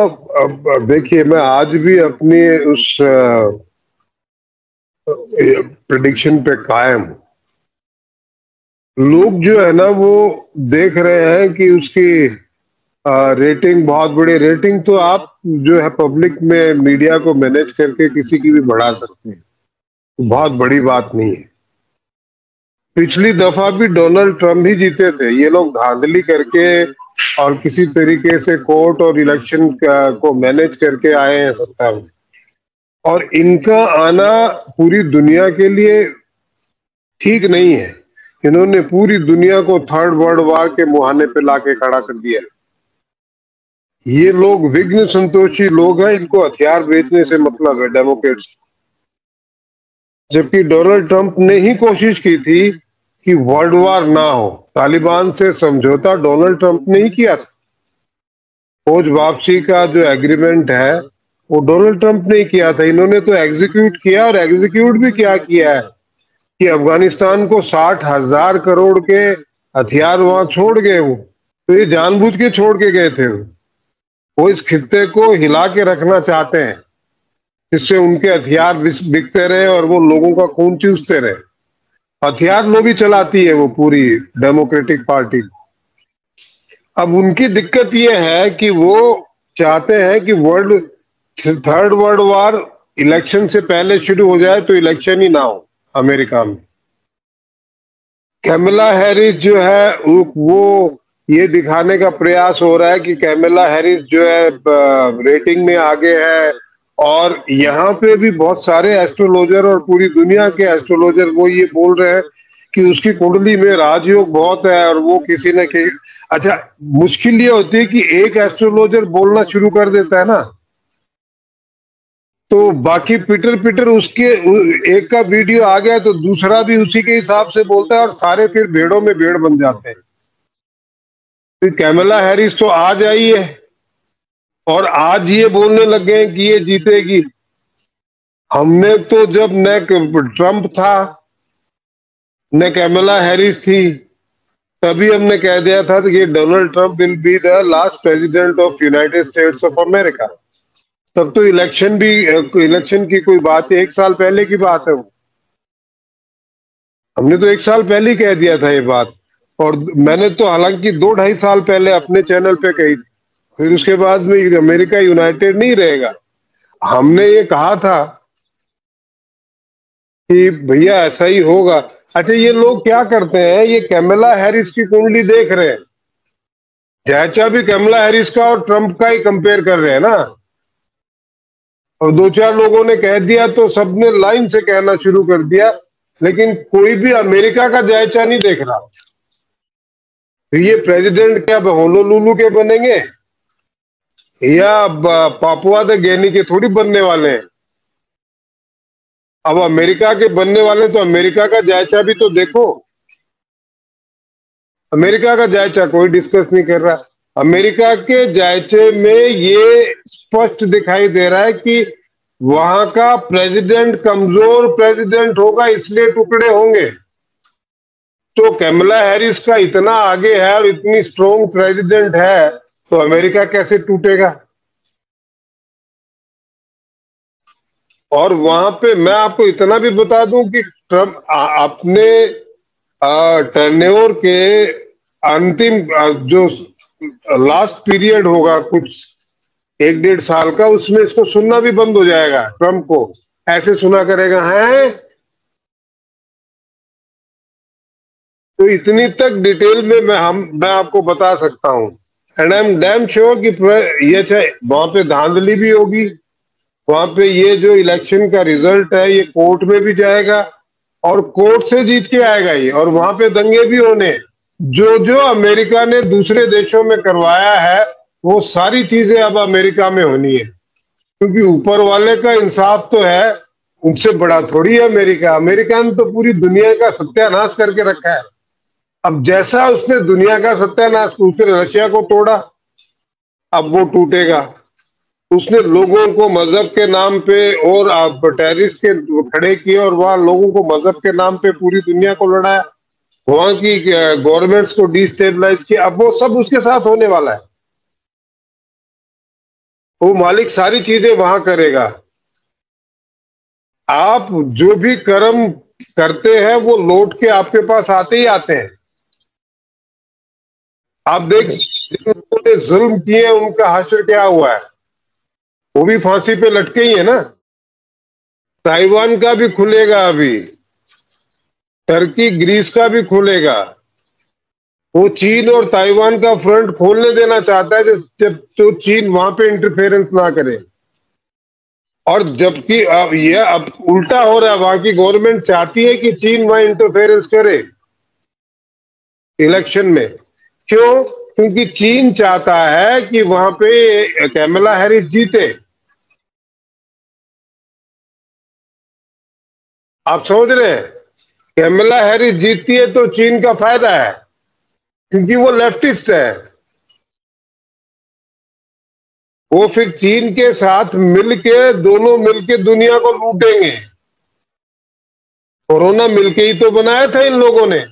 अब देखिए, मैं आज भी अपनी उस प्रेडिक्शन पे कायम हूं। लोग जो है ना वो देख रहे हैं कि उसकी रेटिंग बहुत बड़ी। रेटिंग तो आप जो है पब्लिक में मीडिया को मैनेज करके किसी की भी बढ़ा सकते हैं, बहुत बड़ी बात नहीं है। पिछली दफा भी डोनाल्ड ट्रम्प ही जीते थे। ये लोग धांधली करके और किसी तरीके से कोर्ट और इलेक्शन को मैनेज करके आए हैं सत्ता में, और इनका आना पूरी दुनिया के लिए ठीक नहीं है। इन्होंने पूरी दुनिया को थर्ड वर्ल्ड वार के मुहाने पे लाके खड़ा कर दिया। ये लोग विघ्न संतोषी लोग हैं, इनको हथियार बेचने से मतलब है डेमोक्रेट्स। जबकि डोनाल्ड ट्रंप ने ही कोशिश की थी कि वर्ल्ड वार ना हो। तालिबान से समझौता डोनाल्ड ट्रंप ने ही किया था। फौज वापसी का जो एग्रीमेंट है वो डोनाल्ड ट्रंप ने ही किया था। इन्होंने तो एग्जीक्यूट किया, और एग्जीक्यूट भी क्या किया है कि अफगानिस्तान को 60,000 करोड़ के हथियार वहां छोड़ गए। वो तो ये जानबूझ के छोड़ के गए थे। वो इस खित्ते को हिला के रखना चाहते हैं, जिससे उनके हथियार बिकते रहे और वो लोगों का खून चूसते रहे। हथियार लोभी चलाती है वो पूरी डेमोक्रेटिक पार्टी। अब उनकी दिक्कत ये है कि वो चाहते हैं कि थर्ड वर्ल्ड वार इलेक्शन से पहले शुरू हो जाए, तो इलेक्शन ही ना हो अमेरिका में। कैमला हैरिस जो है वो ये दिखाने का प्रयास हो रहा है कि कैमला हैरिस जो है रेटिंग में आगे है। और यहाँ पे भी बहुत सारे एस्ट्रोलॉजर और पूरी दुनिया के एस्ट्रोलॉजर वो ये बोल रहे हैं कि उसकी कुंडली में राजयोग बहुत है, और वो किसी न किसी। अच्छा, मुश्किल ये होती है कि एक एस्ट्रोलॉजर बोलना शुरू कर देता है ना, तो बाकी पिटर पिटर उसके एक का वीडियो आ गया तो दूसरा भी उसी के हिसाब से बोलता है, और सारे फिर भेड़ों में भेड़ बन जाते हैं। तो कैमला हैरिस तो आज आई है, और आज ये बोलने लग गए कि ये जीतेगी। हमने तो जब न ट्रंप था न कैमला हैरिस थी, तभी हमने कह दिया था कि ये Donald Trump will be the last president of United states of America. तब तो इलेक्शन की कोई बात है, 1 साल पहले की बात है वो। हमने तो 1 साल पहले ही कह दिया था ये बात, और मैंने तो हालांकि 2-2.5 साल पहले अपने चैनल पे कही थी। फिर उसके बाद में अमेरिका यूनाइटेड नहीं रहेगा। हमने ये कहा था कि भैया ऐसा ही होगा। अच्छा, ये लोग क्या करते हैं, ये कैमला हैरिस की कुंडली देख रहे हैं, जैचा भी कैमला हैरिस का और ट्रंप का ही कंपेयर कर रहे हैं ना, और 2-4 लोगों ने कह दिया तो सबने लाइन से कहना शुरू कर दिया, लेकिन कोई भी अमेरिका का जायचा नहीं देख रहा। तो ये प्रेसिडेंट क्या होनोलुलु के बनेंगे या पापुआ द गिनी के थोड़ी बनने वाले हैं। अब अमेरिका के बनने वाले, तो अमेरिका का जायचा भी तो देखो। अमेरिका का जायचा कोई डिस्कस नहीं कर रहा। अमेरिका के जायचे में ये स्पष्ट दिखाई दे रहा है कि वहां का प्रेसिडेंट कमजोर प्रेसिडेंट होगा, इसलिए टुकड़े होंगे। तो कैमला हैरिस का इतना आगे है और इतनी स्ट्रॉन्ग प्रेसिडेंट है, तो अमेरिका कैसे टूटेगा। और वहां पे मैं आपको इतना भी बता दूं कि ट्रंप अपने टर्नओवर के अंतिम जो लास्ट पीरियड होगा कुछ 1-1.5 साल का, उसमें इसको सुनना भी बंद हो जाएगा। ट्रंप को ऐसे सुना करेगा है। तो इतनी तक डिटेल में मैं आपको बता सकता हूं, and I am damn sure कि ये चाहे वहां पे धांधली भी होगी, वहां पे ये जो इलेक्शन का रिजल्ट है ये कोर्ट में भी जाएगा, और कोर्ट से जीत के आएगा ये, और वहां पे दंगे भी होने। जो जो अमेरिका ने दूसरे देशों में करवाया है वो सारी चीजें अब अमेरिका में होनी है, क्योंकि ऊपर वाले का इंसाफ तो है, उनसे बड़ा थोड़ी है अमेरिका। अमेरिका ने तो पूरी दुनिया का सत्यानाश करके रखा है। अब जैसा उसने दुनिया का सत्यानाश, उसने रशिया को तोड़ा, अब वो टूटेगा। उसने लोगों को मजहब के नाम पे और टेररिस्ट के खड़े किए, और वहां लोगों को मजहब के नाम पे पूरी दुनिया को लड़ाया, वहां की गवर्नमेंट्स को डिस्टेबलाइज किया। अब वो सब उसके साथ होने वाला है। वो मालिक सारी चीजें वहां करेगा। आप जो भी कर्म करते हैं वो लौट के आपके पास आते ही आते हैं। आप देख, जिन लोगों ने जुल्म किए उनका हश्र क्या हुआ है, वो भी फांसी पे लटके ही है ना। ताइवान का भी खुलेगा अभी, टर्की ग्रीस का भी खुलेगा। वो चीन और ताइवान का फ्रंट खोलने देना चाहता है जब तो चीन वहां पे इंटरफेरेंस ना करे। और जबकि अब यह अब उल्टा हो रहा है, वहां की गवर्नमेंट चाहती है कि चीन वहां इंटरफेरेंस करे इलेक्शन में। क्यों? क्योंकि चीन चाहता है कि वहां पे कैमला हैरिस जीते। आप समझ रहे हैं? कैमला हैरिस जीतती है तो चीन का फायदा है, क्योंकि वो लेफ्टिस्ट है। वो फिर चीन के साथ मिलके, दोनों मिलके दुनिया को लूटेंगे। कोरोना मिलके ही तो बनाया था इन लोगों ने।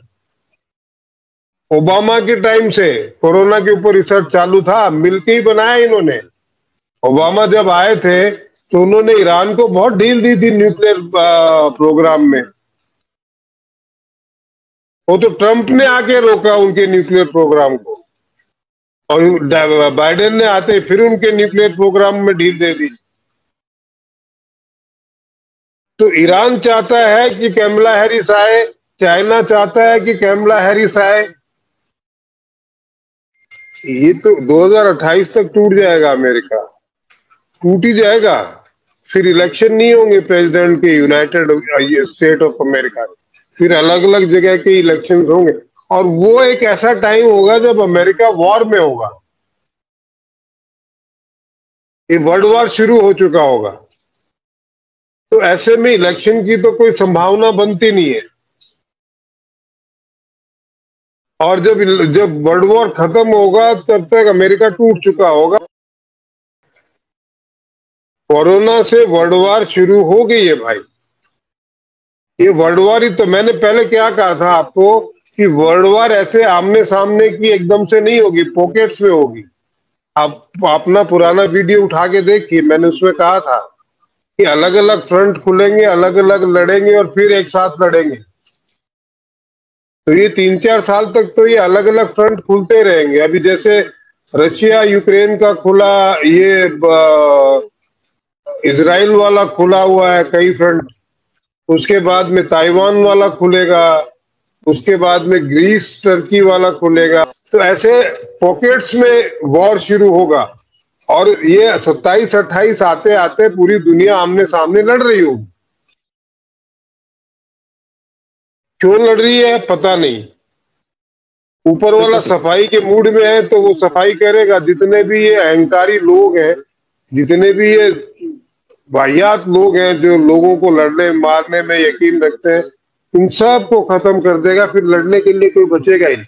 ओबामा के टाइम से कोरोना के ऊपर रिसर्च चालू था, मिलके ही बनाया इन्होंने। ओबामा जब आए थे तो उन्होंने ईरान को बहुत ढील दी थी न्यूक्लियर प्रोग्राम में। वो तो ट्रंप ने आके रोका उनके न्यूक्लियर प्रोग्राम को, और बाइडेन ने आते फिर उनके न्यूक्लियर प्रोग्राम में ढील दे दी। तो ईरान चाहता है कि कैमला हैरिस आए, चाइना चाहता है कि कैमला हैरिस आए। ये तो 2028 तक टूट जाएगा अमेरिका, टूट ही जाएगा। फिर इलेक्शन नहीं होंगे प्रेसिडेंट के यूनाइटेड स्टेट ऑफ अमेरिका। फिर अलग अलग जगह के इलेक्शन होंगे, और वो एक ऐसा टाइम होगा जब अमेरिका वॉर में होगा। ये वर्ल्ड वॉर शुरू हो चुका होगा। तो ऐसे में इलेक्शन की तो कोई संभावना बनती नहीं है। और जब जब वर्ल्ड वॉर खत्म होगा तब तक अमेरिका टूट चुका होगा। कोरोना से वर्ल्ड वॉर शुरू हो गई है भाई। ये वर्ल्ड वॉर ही तो, मैंने पहले क्या कहा था आपको कि वर्ल्ड वॉर ऐसे आमने सामने की एकदम से नहीं होगी, पॉकेट्स में होगी। आप अपना पुराना वीडियो उठा के देखिए, मैंने उसमें कहा था कि अलग अलग फ्रंट खुलेंगे, अलग अलग लड़ेंगे और फिर एक साथ लड़ेंगे। तो ये 3-4 साल तक तो ये अलग अलग फ्रंट खुलते रहेंगे। अभी जैसे रशिया यूक्रेन का खुला, ये इजराइल वाला खुला हुआ है कई फ्रंट। उसके बाद में ताइवान वाला खुलेगा, उसके बाद में ग्रीस टर्की वाला खुलेगा। तो ऐसे पॉकेट्स में वॉर शुरू होगा, और ये 27-28 आते आते पूरी दुनिया आमने सामने लड़ रही होगी। क्यों लड़ रही है पता नहीं। ऊपर वाला सफाई के मूड में है तो वो सफाई करेगा। जितने भी ये अहंकारी लोग हैं, जितने भी ये वाहियात लोग हैं जो लोगों को लड़ने मारने में यकीन रखते हैं, इन सब को खत्म कर देगा। फिर लड़ने के लिए कोई बचेगा ही नहीं।